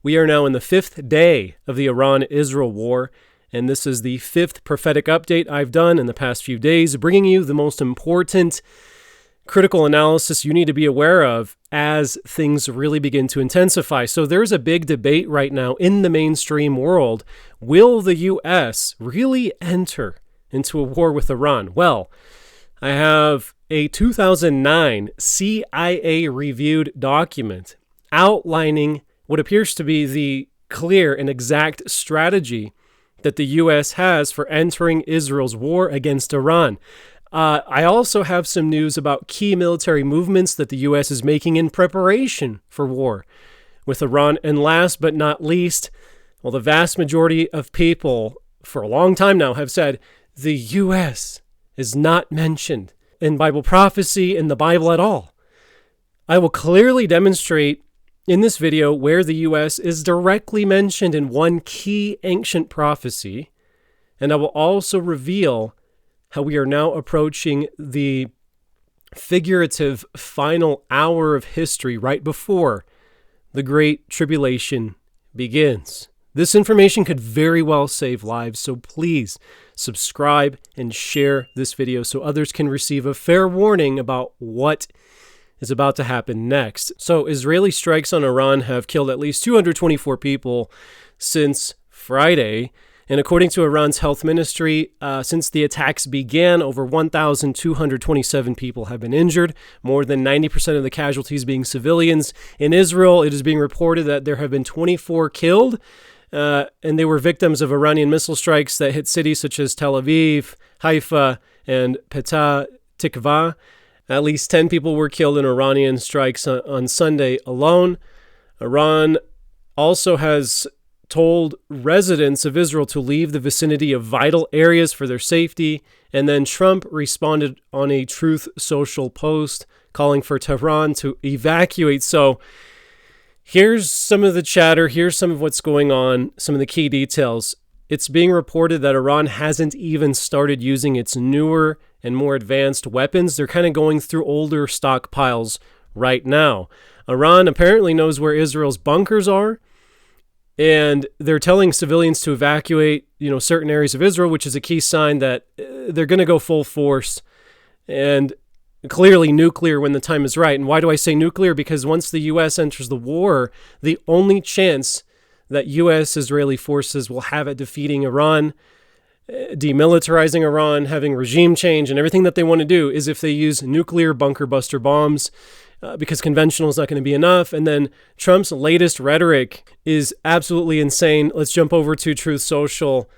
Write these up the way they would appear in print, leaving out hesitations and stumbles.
We are now in the 5th day of the Iran-Israel war, and this is the 5th prophetic update I've done in the past few days, bringing you the most important critical analysis you need to be aware of as things really begin to intensify. So there's a big debate right now in the mainstream world. Will the U.S. really enter into a war with Iran? Well, I have a 2009 CIA-reviewed document outlining what appears to be the clear and exact strategy that the U.S. has for entering Israel's war against Iran. I also have some news about key military movements that the U.S. is making in preparation for war with Iran. And last but not least, well, the vast majority of people for a long time now have said the U.S. is not mentioned in Bible prophecy in the Bible at all. I will clearly demonstrate in this video where the U.S. is directly mentioned in one key ancient prophecy, and I will also reveal how we are now approaching the figurative final hour of history right before the Great Tribulation begins. This information could very well save lives, so please subscribe and share this video so others can receive a fair warning about what is about to happen next. So Israeli strikes on Iran have killed at least 224 people since Friday. And according to Iran's health ministry, since the attacks began, over 1,227 people have been injured, more than 90% of the casualties being civilians. In Israel, it is being reported that there have been 24 killed, and they were victims of Iranian missile strikes that hit cities such as Tel Aviv, Haifa, and Petah Tikva. At least 10 people were killed in Iranian strikes on Sunday alone. Iran also has told residents of Israel to leave the vicinity of vital areas for their safety, and then Trump responded on a Truth Social post calling for Tehran to evacuate. So here's some of the chatter, here's some of what's going on, some of the key details. It's being reported that Iran hasn't even started using its newer and more advanced weapons. They're kind of going through older stockpiles right now. Iran apparently knows where Israel's bunkers are, and they're telling civilians to evacuate, certain areas of Israel, which is a key sign that they're going to go full force and clearly nuclear when the time is right. And why do I say nuclear? Because once the U.S. enters the war, the only chance that U.S.-Israeli forces will have at defeating Iran, demilitarizing Iran, having regime change, and everything that they want to do is if they use nuclear bunker buster bombs, because conventional is not going to be enough. And then Trump's latest rhetoric is absolutely insane. Let's jump over to Truth Social.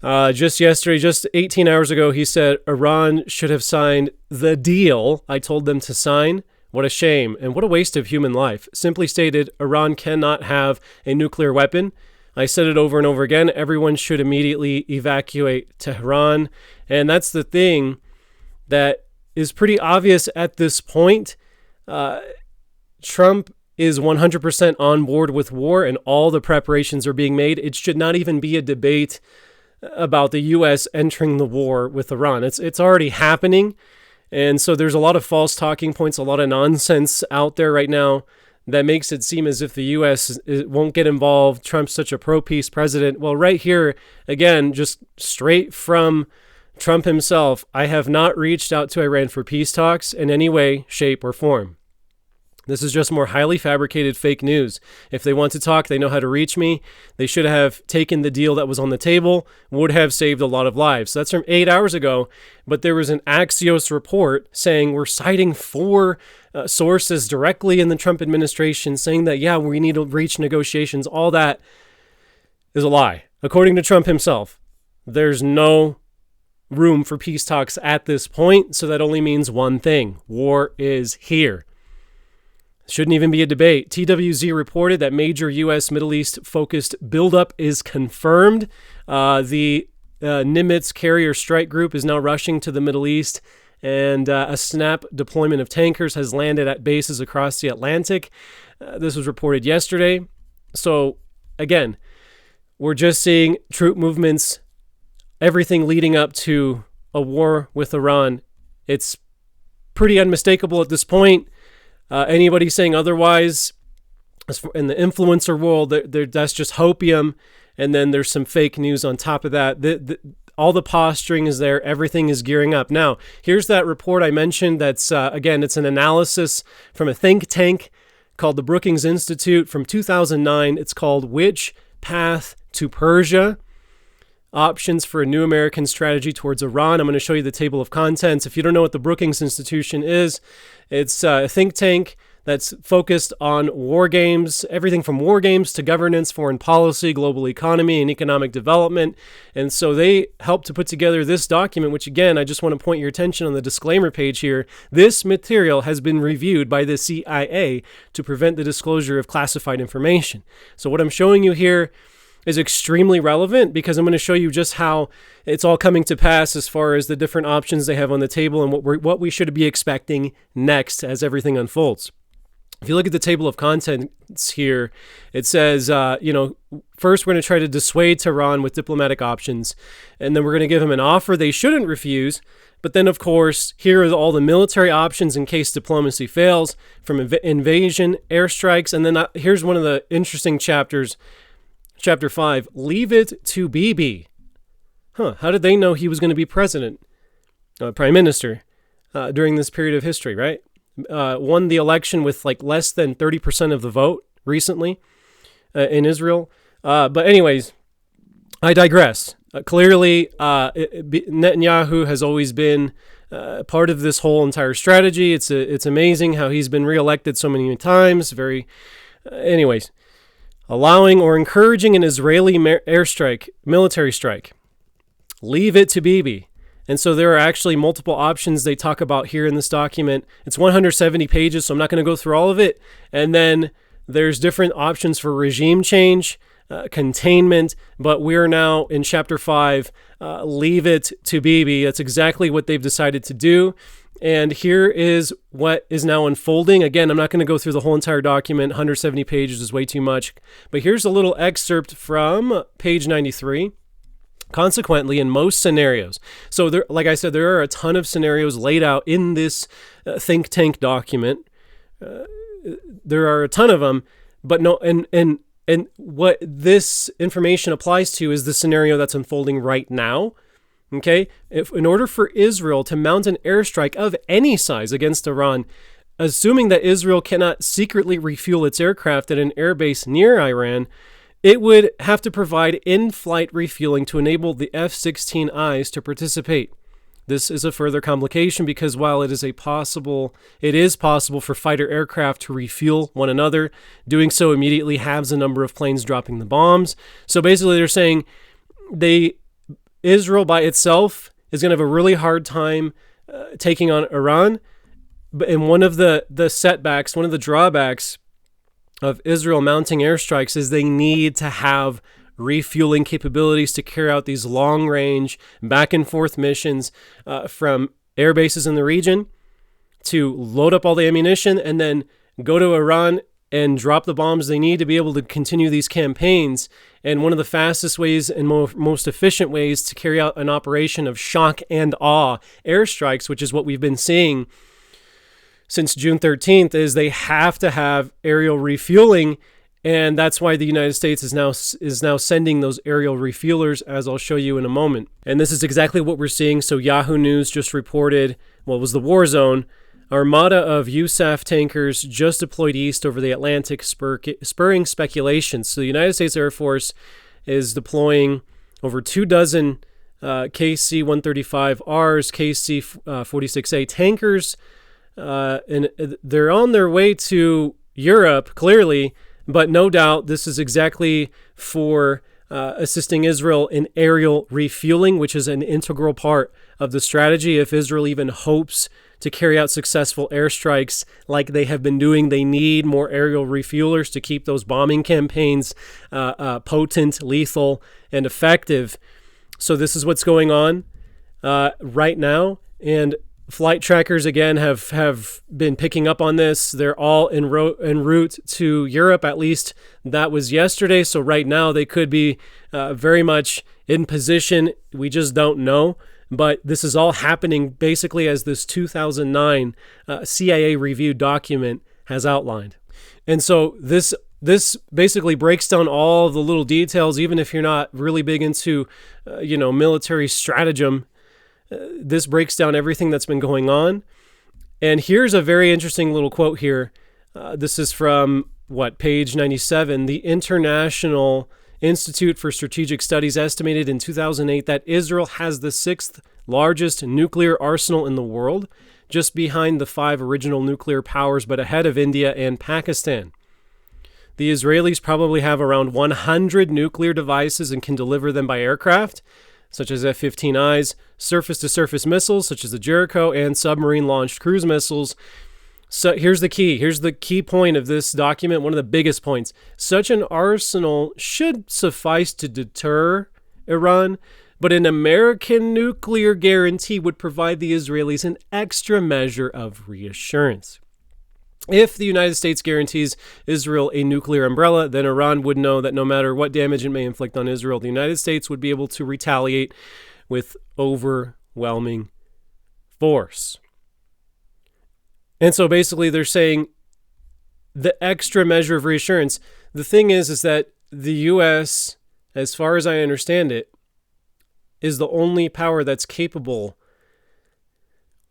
Just yesterday, just 18 hours ago, he said Iran should have signed the deal I told them to sign. What a shame, and what a waste of human life. Simply stated, Iran cannot have a nuclear weapon. I said it over and over again. Everyone should immediately evacuate Tehran. And that's the thing that is pretty obvious at this point. Trump is 100% on board with war, and all the preparations are being made. It should not even be a debate about the U.S. entering the war with Iran. It's already happening. And so there's a lot of false talking points, a lot of nonsense out there right now that makes it seem as if the U.S. won't get involved. Trump's such a pro-peace president. Well, right here, again, just straight from Trump himself, I have not reached out to Iran for peace talks in any way, shape, or form. This is just more highly fabricated fake news. If they want to talk, they know how to reach me. They should have taken the deal that was on the table, would have saved a lot of lives. So that's from 8 hours ago, but there was an Axios report saying we're citing 4 sources directly in the Trump administration saying that, yeah, we need to reach negotiations. All that is a lie. According to Trump himself, there's no room for peace talks at this point, so that only means one thing. War is here. Shouldn't even be a debate. TWZ reported that major U.S. Middle East-focused buildup is confirmed. The Nimitz carrier strike group is now rushing to the Middle East, and a snap deployment of tankers has landed at bases across the Atlantic. This was reported yesterday. So, again, we're just seeing troop movements, everything leading up to a war with Iran. It's pretty unmistakable at this point. Anybody saying otherwise In the influencer world, that's just hopium. And then there's some fake news on top of that. All the posturing is there. Everything is gearing up. Now, here's that report I mentioned. That's, again, it's an analysis from a think tank called the Brookings Institute from 2009. It's called Which Path to Persia? Options for a New American Strategy Towards Iran. I'm going to show you the table of contents. If you don't know what the Brookings Institution is, it's a think tank that's focused on war games, everything from war games to governance, foreign policy, global economy, and economic development. And so they helped to put together this document, which again, I just want to point your attention on the disclaimer page here. This material has been reviewed by the CIA to prevent the disclosure of classified information. So what I'm showing you here is extremely relevant because I'm going to show you just how it's all coming to pass as far as the different options they have on the table and what we should be expecting next as everything unfolds. If you look at the table of contents here, it says, first we're going to try to dissuade Tehran with diplomatic options, and then we're going to give them an offer they shouldn't refuse. But then, of course, here are all the military options in case diplomacy fails, from invasion, airstrikes, and then here's one of the interesting chapters, Chapter 5, Leave It to Bibi. How did they know he was going to be president, prime minister, during this period of history, right? Won the election with like less than 30% of the vote recently in Israel. But anyways, I digress. Clearly, Netanyahu has always been part of this whole entire strategy. It's amazing how he's been reelected so many times. Anyways, allowing or encouraging an Israeli military strike. Leave it to Bibi. And so there are actually multiple options they talk about here in this document. It's 170 pages, so I'm not going to go through all of it. And then there's different options for regime change, containment, but we're now in Chapter 5, Leave It to Bibi. That's exactly what they've decided to do. And here is what is now unfolding. Again, I'm not going to go through the whole entire document. 170 pages is way too much. But here's a little excerpt from page 93. Consequently, in most scenarios, so there, like I said, there are a ton of scenarios laid out in this think tank document. There are a ton of them, but no, and what this information applies to is the scenario that's unfolding right now. Okay, in order for Israel to mount an airstrike of any size against Iran, assuming that Israel cannot secretly refuel its aircraft at an airbase near Iran, it would have to provide in-flight refueling to enable the F-16Is to participate. This is a further complication because while it is possible for fighter aircraft to refuel one another, doing so immediately halves the number of planes dropping the bombs. So basically they're saying Israel by itself is going to have a really hard time taking on Iran. And one of the setbacks, one of the drawbacks of Israel mounting airstrikes is they need to have refueling capabilities to carry out these long-range, back-and-forth missions from air bases in the region to load up all the ammunition and then go to Iran and drop the bombs they need to be able to continue these campaigns. And one of the fastest ways and most efficient ways to carry out an operation of shock and awe airstrikes, which is what we've been seeing since June 13th, is they have to have aerial refueling, and that's why the United States is now sending those aerial refuelers, as I'll show you in a moment. And this is exactly what we're seeing. So Yahoo News just reported, it was the war zone, armada of USAF tankers just deployed east over the Atlantic, spurring speculation. So the United States Air Force is deploying over 24 KC-135Rs, KC-46A tankers, and they're on their way to Europe, clearly, but no doubt this is exactly for assisting Israel in aerial refueling, which is an integral part of the strategy. If Israel even hopes to carry out successful airstrikes like they have been doing, they need more aerial refuelers to keep those bombing campaigns potent, lethal, and effective. So this is what's going on right now, and flight trackers, again, have been picking up on this. They're all en route to Europe. At least that was yesterday. So right now they could be very much in position. We just don't know. But this is all happening basically as this 2009 CIA review document has outlined. And so this this basically breaks down all of the little details, even if you're not really big into, military stratagem. This breaks down everything that's been going on. And here's a very interesting little quote here. This is from, page 97. The International Institute for Strategic Studies estimated in 2008 that Israel has the sixth largest nuclear arsenal in the world, just behind the 5 original nuclear powers, but ahead of India and Pakistan. The Israelis probably have around 100 nuclear devices and can deliver them by aircraft, such as F-15Is, surface-to-surface missiles, such as the Jericho, and submarine-launched cruise missiles. So here's the key. Here's the key point of this document, one of the biggest points. Such an arsenal should suffice to deter Iran, but an American nuclear guarantee would provide the Israelis an extra measure of reassurance. If the United States guarantees Israel a nuclear umbrella, then Iran would know that no matter what damage it may inflict on Israel, the United States would be able to retaliate with overwhelming force. And so basically they're saying the extra measure of reassurance. The thing is that the U.S., as far as I understand it, is the only power that's capable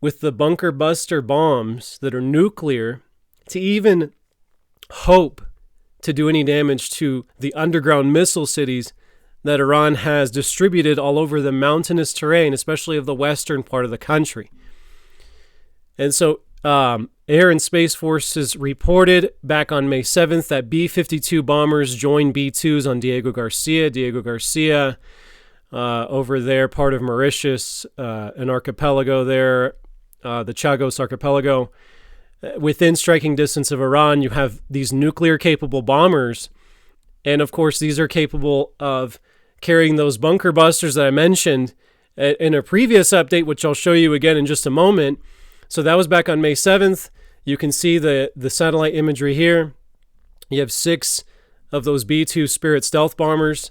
with the bunker buster bombs that are nuclear to even hope to do any damage to the underground missile cities that Iran has distributed all over the mountainous terrain, especially of the western part of the country. And so Air and Space Forces reported back on May 7th that B-52 bombers joined B-2s on Diego Garcia, over there, part of Mauritius, an archipelago there, the Chagos Archipelago. Within striking distance of Iran, you have these nuclear-capable bombers. And, of course, these are capable of carrying those bunker busters that I mentioned in a previous update, which I'll show you again in just a moment. So that was back on May 7th. You can see the satellite imagery here. You have 6 of those B-2 Spirit stealth bombers.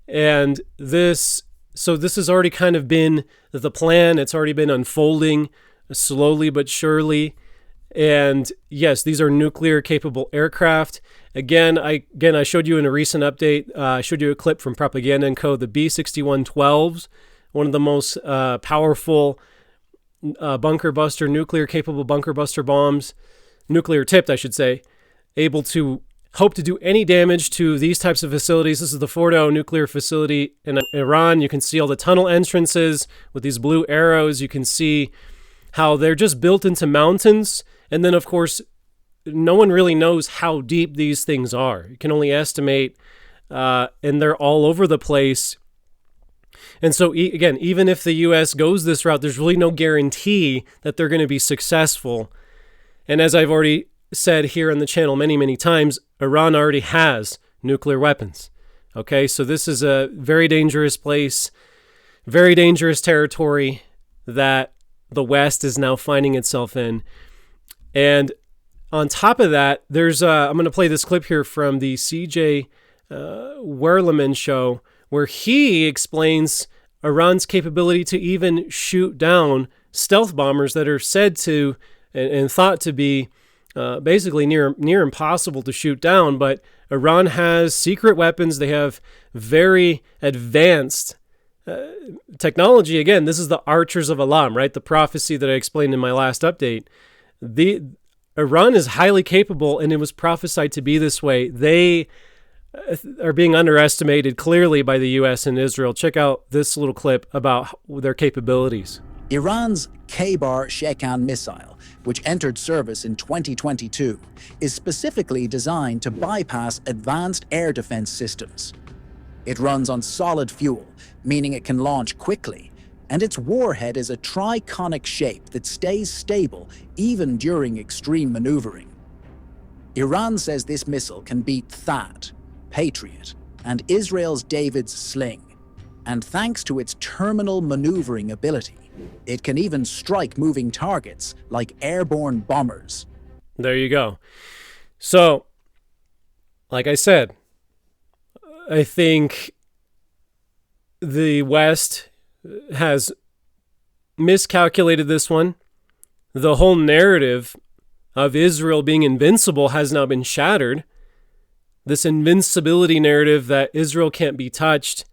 And this has already kind of been the plan. It's already been unfolding slowly but surely. And yes, these are nuclear capable aircraft. Again, I showed you in a recent update, I showed you a clip from Propaganda & Co., the B-6112s, one of the most powerful nuclear capable bunker buster bombs, nuclear tipped, I should say, able to hope to do any damage to these types of facilities. This is the Fordo nuclear facility in Iran. You can see all the tunnel entrances with these blue arrows. You can see how they're just built into mountains. And then, of course, no one really knows how deep these things are. You can only estimate, and they're all over the place. And so, again, even if the U.S. goes this route, there's really no guarantee that they're going to be successful. And as I've already said here on the channel many, many times, Iran already has nuclear weapons. Okay, so this is a very dangerous place, very dangerous territory that the West is now finding itself in. And on top of that, I'm going to play this clip here from the CJ Werleman show, where he explains Iran's capability to even shoot down stealth bombers that are said to and thought to be basically near impossible to shoot down. But Iran has secret weapons. They have very advanced technology. Again, this is the Archers of Alam, right? The prophecy that I explained in my last update. Iran is highly capable, and it was prophesied to be this way. They are being underestimated clearly by the U.S. and Israel. Check out this little clip about their capabilities. Iran's Khaybar-Shekan missile, which entered service in 2022, is specifically designed to bypass advanced air defense systems. It runs on solid fuel, meaning it can launch quickly, and its warhead is a triconic shape that stays stable even during extreme maneuvering. Iran says this missile can beat THAAD, Patriot, and Israel's David's Sling, and thanks to its terminal maneuvering ability, it can even strike moving targets like airborne bombers. There you go. So, like I said, I think the West has miscalculated this one. The whole narrative of Israel being invincible has now been shattered. this invincibility narrative that Israel can't be touched.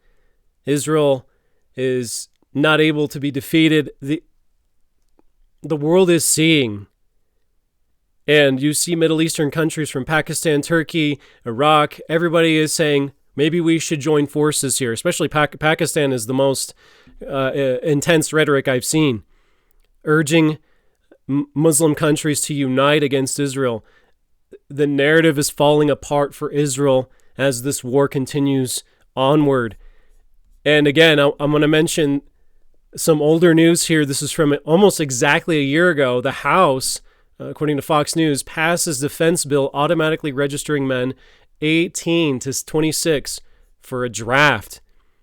Israel is not able to be defeated. The world is seeing. And you see Middle Eastern countries from Pakistan, Turkey, Iraq, everybody is saying, maybe we should join forces here. Especially Pakistan is the most intense rhetoric I've seen, urging Muslim countries to unite against Israel. The narrative is falling apart for Israel as this war continues onward. And again, I'm going to mention some older news here. This is from almost exactly a year ago. The House, according to Fox News, passes defense bill automatically registering men 18 to 26 for a draft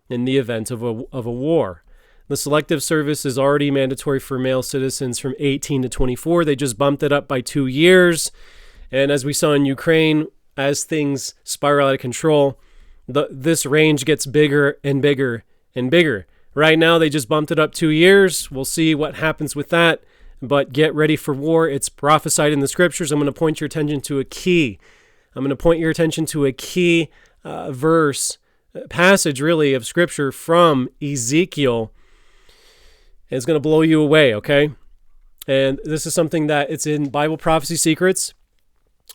in the event of a war. The selective service is already mandatory for male citizens from 18 to 24. They just bumped it up by 2 years. And as we saw in Ukraine, as things spiral out of control, this range gets bigger and bigger and bigger. Right now, they just bumped it up 2 years. We'll see what happens with that. But get ready for war. It's prophesied in the scriptures. I'm going to point your attention to a key. Verse, passage really of scripture from Ezekiel. It's going to blow you away, okay? And this is something that it's in Bible Prophecy Secrets.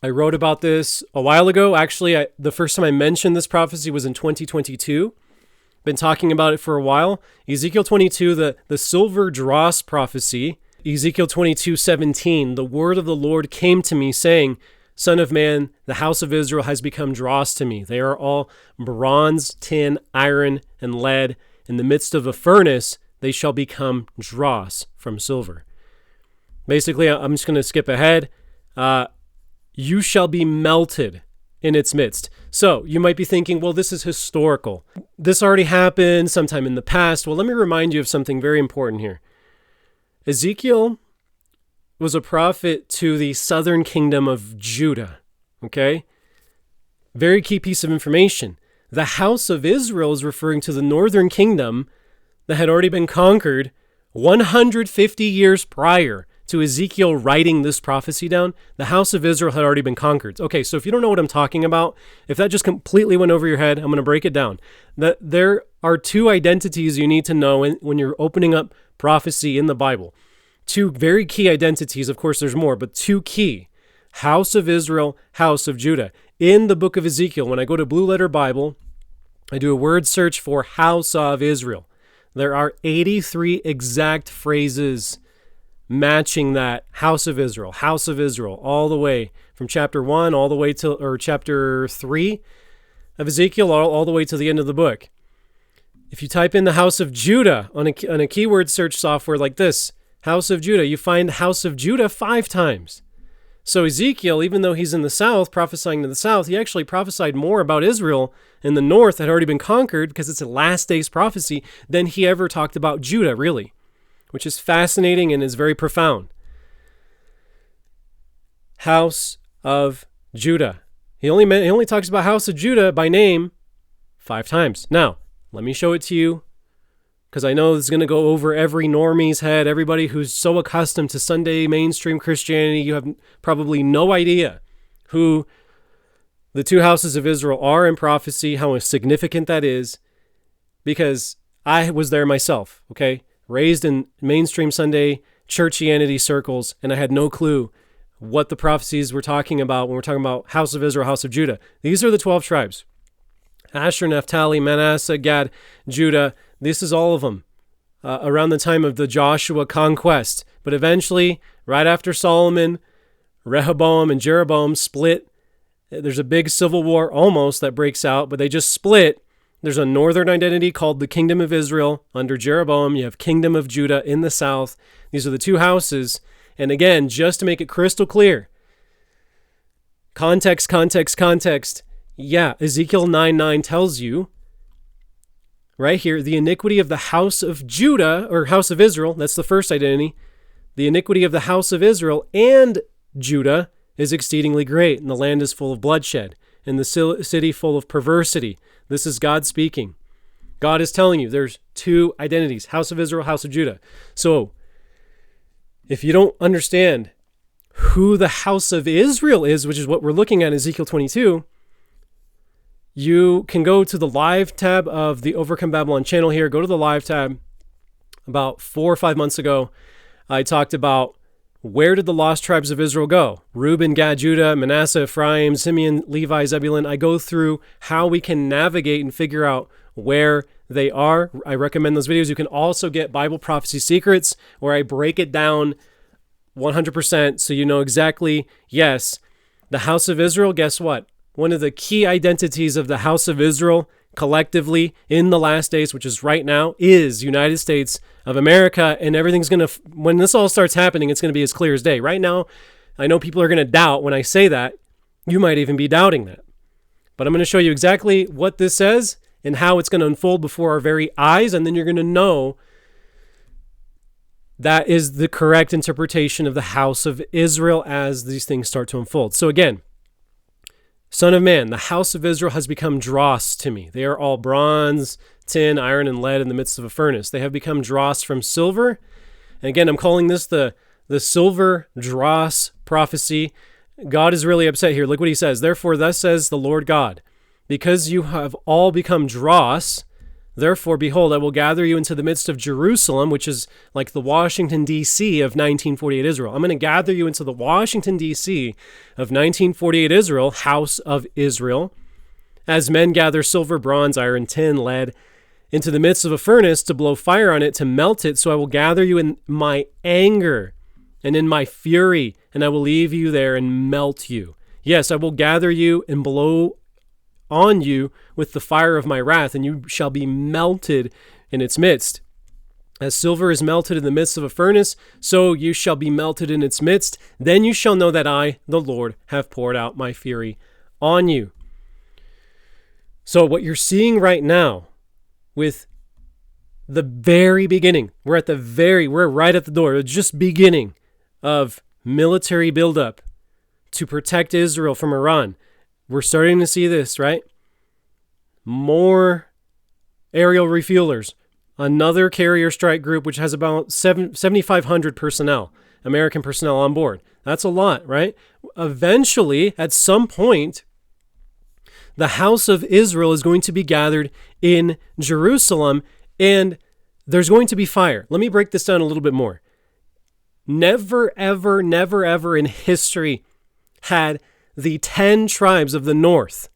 I wrote about this a while ago. Actually, the first time I mentioned this prophecy was in 2022. Been talking about it for a while. Ezekiel 22, the silver dross prophecy. Ezekiel 22:17, the word of the Lord came to me saying, Son of man, the house of Israel has become dross to me. They are all bronze, tin, iron, and lead. In the midst of a furnace, they shall become dross from silver. Basically, I'm just going to skip ahead. You shall be melted in its midst. So you might be thinking, well, this is historical. This already happened sometime in the past. Well, let me remind you of something very important here. Ezekiel was a prophet to the southern kingdom of Judah, okay? Very key piece of information. The house of Israel is referring to the northern kingdom that had already been conquered 150 years prior to Ezekiel writing this prophecy down. The house of Israel had already been conquered. Okay, so if you don't know what I'm talking about, if that just completely went over your head, I'm going to break it down. That there are two identities you need to know when you're opening up prophecy in the Bible. Two very key identities. Of course, there's more, but two key. House of Israel, house of Judah. In the book of Ezekiel, when I go to Blue Letter Bible, I do a word search for house of Israel. There are 83 exact phrases matching that house of Israel, all the way from chapter 1 all the way to, or chapter 3 of Ezekiel, all the way to the end of the book. If you type in the house of Judah on a keyword search software like this, house of Judah, you find house of Judah 5 times. So Ezekiel, even though he's in the south, prophesying to the south, he actually prophesied more about Israel in the north that had already been conquered, because it's a last days prophecy, than he ever talked about Judah, really, which is fascinating and is very profound. House of Judah. He only talks about house of Judah by name 5 times. Now, let me show it to you, because I know this is going to go over every normie's head. Everybody who's so accustomed to Sunday mainstream Christianity, you have probably no idea who the two houses of Israel are in prophecy, how significant that is, because I was there myself, okay? Raised in mainstream Sunday churchianity circles, and I had no clue what the prophecies were talking about when we're talking about house of Israel, house of Judah. These are the 12 tribes. Asher, Naphtali, Manasseh, Gad, Judah. This is all of them around the time of the Joshua conquest. But eventually, right after Solomon, Rehoboam and Jeroboam split. There's a big civil war almost that breaks out, but they just split. There's a northern identity called the Kingdom of Israel under Jeroboam. You have Kingdom of Judah in the south. These are the two houses. And again, just to make it crystal clear, context. Yeah, Ezekiel 9:9 tells you right here, the iniquity of the house of Judah, or house of Israel, that's the first identity. The iniquity of the house of Israel and Judah is exceedingly great, and the land is full of bloodshed, and the city full of perversity. This is God speaking. God is telling you there's two identities, house of Israel, house of Judah. So if you don't understand who the house of Israel is, which is what we're looking at in Ezekiel 22, You can go to the live tab of the Overcome Babylon channel here. Go to the live tab. About 4 or 5 months ago, I talked about where did the lost tribes of Israel go? Reuben, Gad, Judah, Manasseh, Ephraim, Simeon, Levi, Zebulun. I go through how we can navigate and figure out where they are. I recommend those videos. You can also get Bible Prophecy Secrets, where I break it down 100% so you know exactly, yes, the house of Israel, guess what? One of the key identities of the house of Israel collectively in the last days, which is right now, is United States of America. And everything's going to, when this all starts happening, it's going to be as clear as day. Right now, I know people are going to doubt when I say that. You might even be doubting that. But I'm going to show you exactly what this says and how it's going to unfold before our very eyes. And then you're going to know that is the correct interpretation of the house of Israel as these things start to unfold. So again, Son of man, the house of Israel has become dross to me. They are all bronze, tin, iron, and lead in the midst of a furnace. They have become dross from silver. And again, I'm calling this the silver dross prophecy. God is really upset here. Look what he says. Therefore, thus says the Lord God, because you have all become dross, therefore, behold, I will gather you into the midst of Jerusalem, which is like the Washington, D.C. of 1948 Israel. I'm going to gather you into the Washington, D.C. of 1948 Israel, house of Israel, as men gather silver, bronze, iron, tin, lead, into the midst of a furnace to blow fire on it, to melt it. So I will gather you in my anger and in my fury, and I will leave you there and melt you. Yes, I will gather you and blow on you with the fire of my wrath, and you shall be melted in its midst. As silver is melted in the midst of a furnace, so you shall be melted in its midst. Then you shall know that I, the Lord, have poured out my fury on you. So what you're seeing right now with the very beginning, we're right at the door, it's just beginning of military buildup to protect Israel from Iran. We're starting to see this, right? More aerial refuelers. Another carrier strike group, which has about 7,500 personnel, American personnel on board. That's a lot, right? Eventually, at some point, the house of Israel is going to be gathered in Jerusalem, and there's going to be fire. Let me break this down a little bit more. Never, ever in history had the 10 tribes of the north,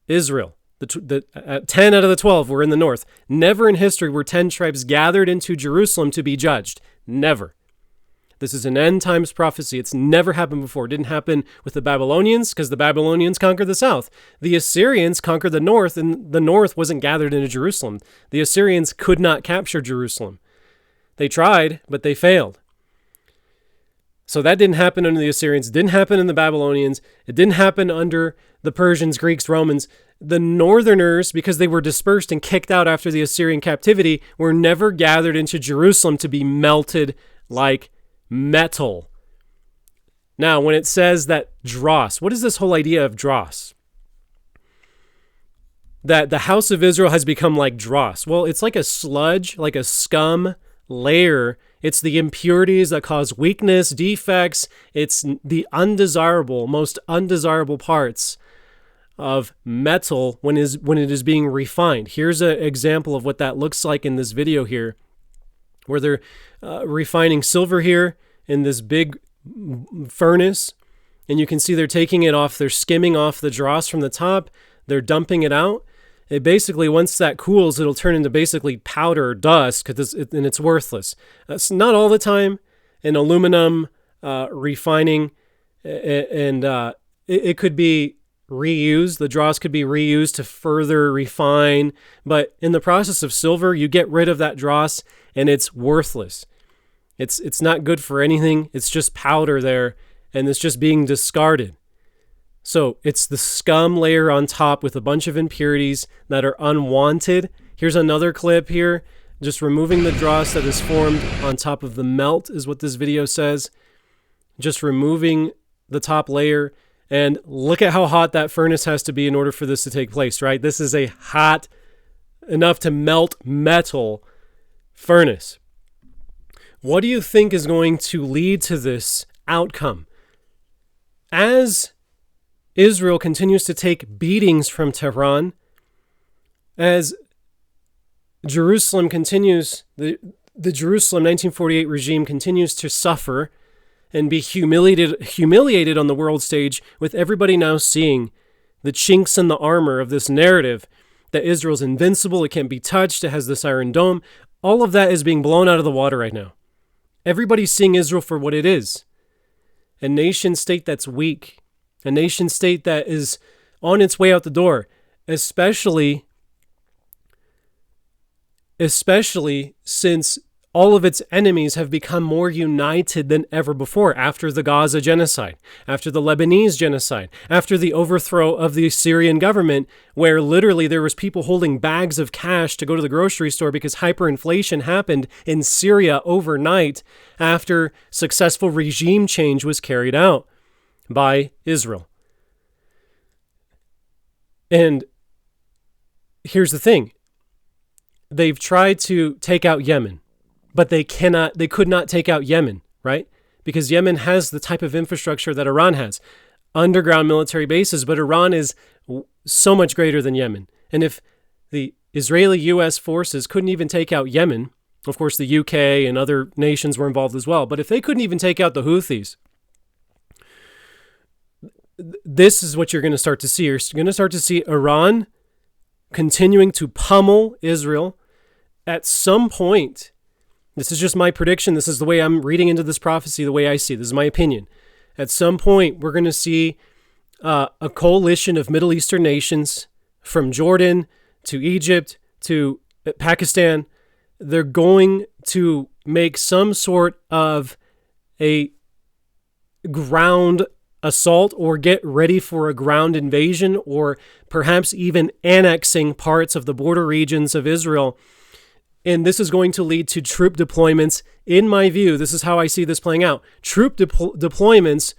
Israel, 10 out of the 12 were in the north. Never in history were 10 tribes gathered into Jerusalem to be judged. Never. This is an end times prophecy. It's never happened before. It didn't happen with the Babylonians because the Babylonians conquered the south. The Assyrians conquered the north, and the north wasn't gathered into Jerusalem. The Assyrians could not capture Jerusalem. They tried, but they failed. So that didn't happen under the Assyrians. It didn't happen in the Babylonians. It didn't happen under the Persians, Greeks, Romans. The northerners, because they were dispersed and kicked out after the Assyrian captivity, were never gathered into Jerusalem to be melted like metal. Now, when it says that dross, what is this whole idea of dross? That the house of Israel has become like dross. Well, it's like a sludge, like a scum layer. It's the impurities that cause weakness, defects. It's the undesirable, most undesirable parts of metal when it is being refined. Here's an example of what that looks like in this video here, where they're refining silver here in this big furnace. And you can see they're taking it off. They're skimming off the dross from the top. They're dumping it out. It basically, once that cools, it'll turn into basically powder or dust, and it's worthless. That's not all the time in aluminum refining, and it could be reused. The dross could be reused to further refine, but in the process of silver, you get rid of that dross, and it's worthless. It's not good for anything. It's just powder there, and it's just being discarded. So it's the scum layer on top with a bunch of impurities that are unwanted. Here's another clip here, just removing the dross that is formed on top of the melt is what this video says. Just removing the top layer, and look at how hot that furnace has to be in order for this to take place, right? This is a hot enough to melt metal furnace. What do you think is going to lead to this outcome? As Israel continues to take beatings from Tehran, as Jerusalem continues, the Jerusalem 1948 regime continues to suffer and be humiliated on the world stage, with everybody now seeing the chinks in the armor of this narrative that Israel's invincible, it can't be touched, it has this iron dome. All of that is being blown out of the water right now. Everybody's seeing Israel for what it is. A nation state that's weak. A nation state that is on its way out the door. Especially since all of its enemies have become more united than ever before after the Gaza genocide, after the Lebanese genocide, after the overthrow of the Syrian government, where literally there was people holding bags of cash to go to the grocery store because hyperinflation happened in Syria overnight after successful regime change was carried out by Israel. And here's the thing. They've tried to take out Yemen, but they could not take out Yemen, right? Because Yemen has the type of infrastructure that Iran has, underground military bases, but Iran is so much greater than Yemen. And if the Israeli-US forces couldn't even take out Yemen, of course the UK and other nations were involved as well, but if they couldn't even take out the Houthis, this is what you're going to start to see. You're going to start to see Iran continuing to pummel Israel. At some point, this is just my prediction, this is the way I'm reading into this prophecy, the way I see it, this is my opinion. At some point, we're going to see a coalition of Middle Eastern nations, from Jordan to Egypt to Pakistan. They're going to make some sort of a ground assault or get ready for a ground invasion, or perhaps even annexing parts of the border regions of Israel. And this is going to lead to troop deployments. In my view, this is how I see this playing out. Troop deployments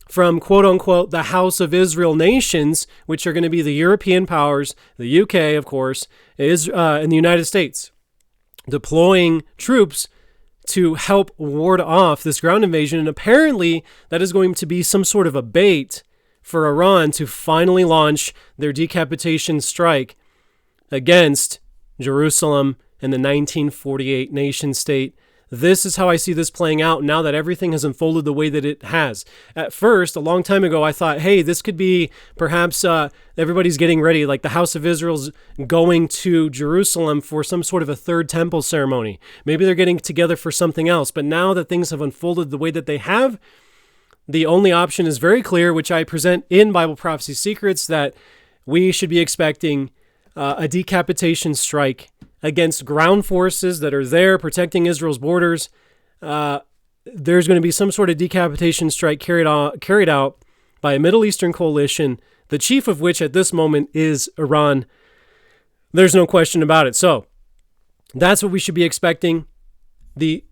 from, quote unquote, the House of Israel nations, which are going to be the European powers, the UK, of course, and the United States, deploying troops to help ward off this ground invasion. And apparently that is going to be some sort of a bait for Iran to finally launch their decapitation strike against Jerusalem and the 1948 nation state. This is how I see this playing out now that everything has unfolded the way that it has. At first, a long time ago, I thought, hey, this could be perhaps everybody's getting ready, like the House of Israel's going to Jerusalem for some sort of a third temple ceremony. Maybe they're getting together for something else. But now that things have unfolded the way that they have, the only option is very clear, which I present in Bible Prophecy Secrets, that we should be expecting a decapitation strike against ground forces that are there protecting Israel's borders. There's going to be some sort of decapitation strike carried out by a Middle Eastern coalition, the chief of which at this moment is Iran. There's no question about it. So that's what we should be expecting. The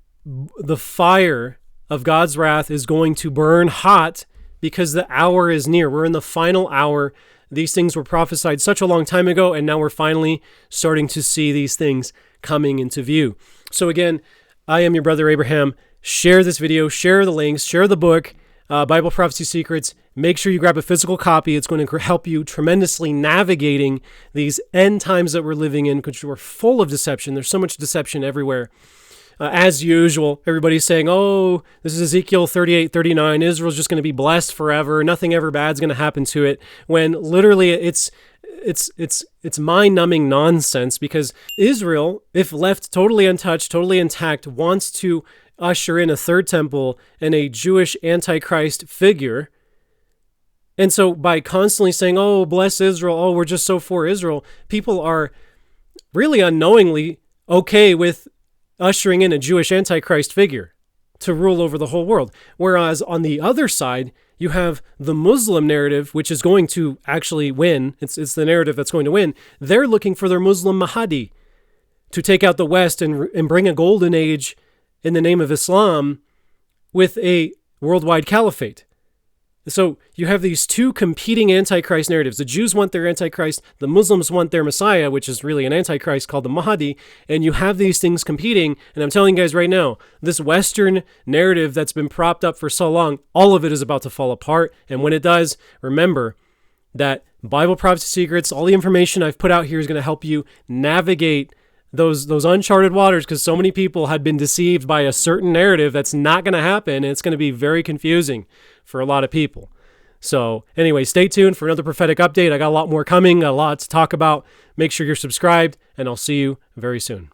fire of God's wrath is going to burn hot because the hour is near. We're in the final hour. These things were prophesied such a long time ago, and now we're finally starting to see these things coming into view. So again, I am your brother Abraham. Share this video, share the links, share the book, Bible Prophecy Secrets. Make sure you grab a physical copy. It's going to help you tremendously navigating these end times that we're living in, which are full of deception. There's so much deception everywhere. As usual, everybody's saying, oh, this is Ezekiel 38, 39. Israel's just going to be blessed forever. Nothing ever bad's going to happen to it. When literally it's mind-numbing nonsense, because Israel, if left totally untouched, totally intact, wants to usher in a third temple and a Jewish Antichrist figure. And so by constantly saying, oh, bless Israel, oh, we're just so for Israel, people are really unknowingly okay with ushering in a Jewish Antichrist figure to rule over the whole world. Whereas on the other side, you have the Muslim narrative, which is going to actually win. It's the narrative that's going to win. They're looking for their Muslim Mahdi to take out the West and bring a golden age in the name of Islam with a worldwide caliphate. So you have these two competing Antichrist narratives. The Jews want their Antichrist, the Muslims want their Messiah, which is really an Antichrist called the Mahdi, and you have these things competing, and I'm telling you guys right now, this Western narrative that's been propped up for so long, all of it is about to fall apart, and when it does, remember, that Bible Prophecy Secrets, all the information I've put out here is going to help you navigate those uncharted waters, because so many people had been deceived by a certain narrative that's not going to happen, and it's going to be very confusing for a lot of people. So anyway, stay tuned for another prophetic update. I got a lot more coming, a lot to talk about. Make sure you're subscribed, and I'll see you very soon.